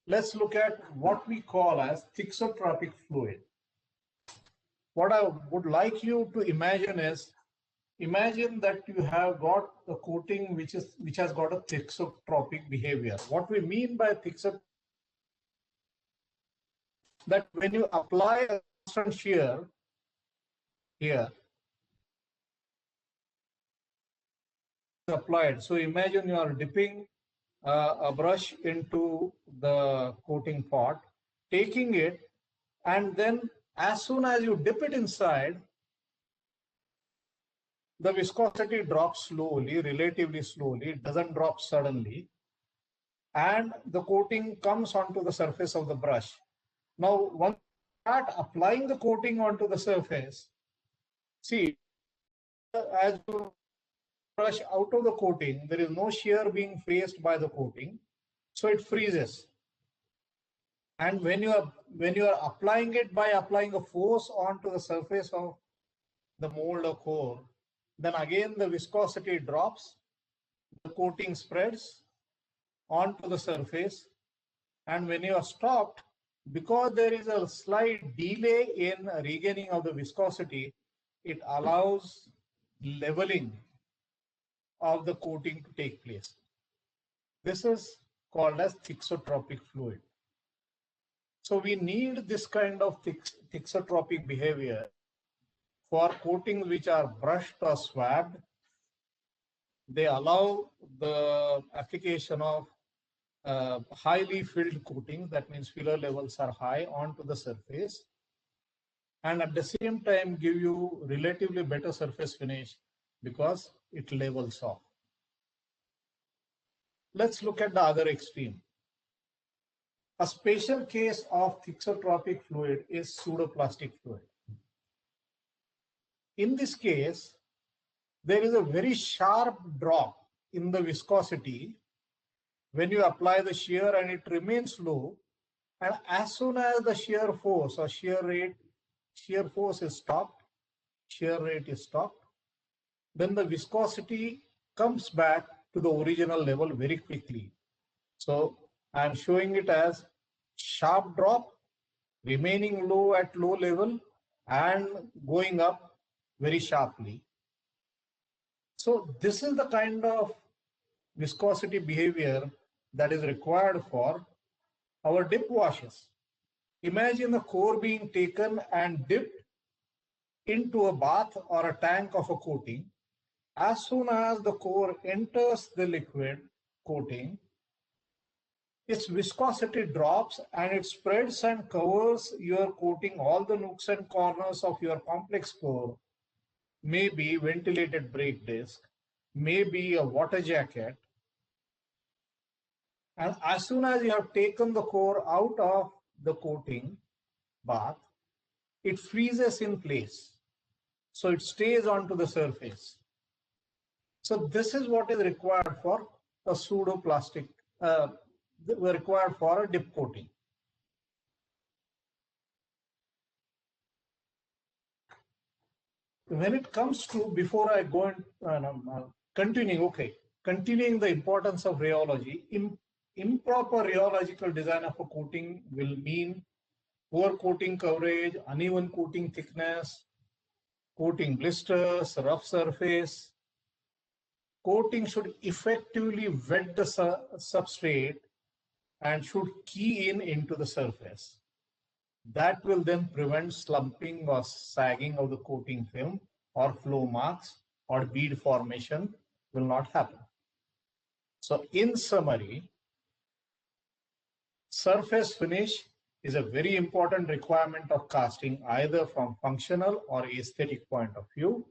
let's look at what we call as thixotropic fluid. What I would like you to imagine is, imagine that you have got a coating which has got a thixotropic behavior. What we mean by thixotropic, that when you apply a constant shear here, applied. So imagine you are dipping a brush into the coating pot, taking it, and then as soon as you dip it inside, the viscosity drops slowly, relatively slowly. It doesn't drop suddenly. And the coating comes onto the surface of the brush. Now, once you start applying the coating onto the surface, see, as you brush out of the coating, there is no shear being faced by the coating, so it freezes. And when you are applying it by applying a force onto the surface of the mold or core, then again the viscosity drops, the coating spreads onto the surface, and when you are stopped, because there is a slight delay in regaining of the viscosity, it allows leveling of the coating to take place. This is called as thixotropic fluid. So we need this kind of thixotropic behavior for coatings which are brushed or swabbed. They allow the application of highly filled coatings, that means filler levels are high, onto the surface, and at the same time give you relatively better surface finish because it levels off. Let's look at the other extreme. A special case of thixotropic fluid is pseudoplastic fluid. In this case, there is a very sharp drop in the viscosity when you apply the shear, and it remains low. And as soon as the shear force or shear force is stopped, shear rate is stopped, then the viscosity comes back to the original level very quickly. So I'm showing it as sharp drop, remaining low at low level, and going up very sharply. So this is the kind of viscosity behavior that is required for our dip washes. Imagine the core being taken and dipped into a bath or a tank of a coating. As soon as the core enters the liquid coating, its viscosity drops and it spreads and covers your coating, all the nooks and corners of your complex core, maybe ventilated brake disc, maybe a water jacket. And as soon as you have taken the core out of the coating bath, it freezes in place. So it stays onto the surface. So this is what is required for a pseudoplastic, required for a dip coating. When it comes to, before I go and continuing the importance of rheology, improper rheological design of a coating will mean poor coating coverage, uneven coating thickness, coating blisters, rough surface. Coating should effectively wet the substrate and should key in into the surface. That will then prevent slumping or sagging of the coating film, or flow marks or bead formation will not happen. So in summary, surface finish is a very important requirement of casting, either from functional or aesthetic point of view.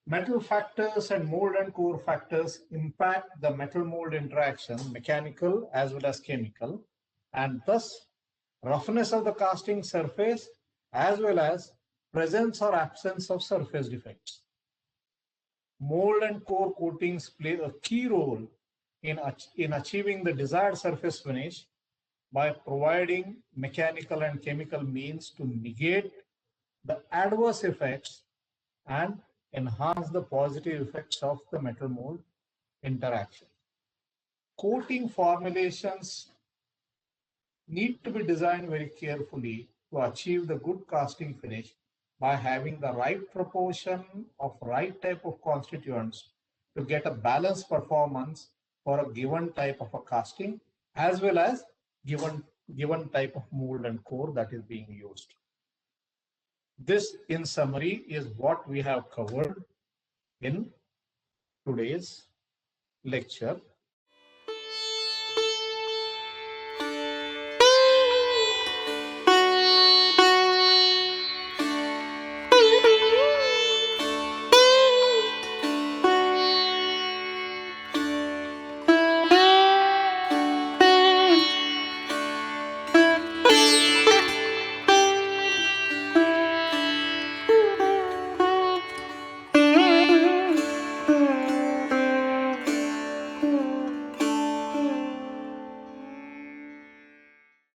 Metal factors and mold and core factors impact the metal mold interaction, mechanical as well as chemical, and thus roughness of the casting surface as well as presence or absence of surface defects. Mold and core coatings play a key role in achieving the desired surface finish by providing mechanical and chemical means to negate the adverse effects and enhance the positive effects of the metal mold interaction. Coating formulations need to be designed very carefully to achieve the good casting finish by having the right proportion of right type of constituents to get a balanced performance for a given type of a casting as well as given type of mold and core that is being used. This, in summary, is what we have covered in today's lecture.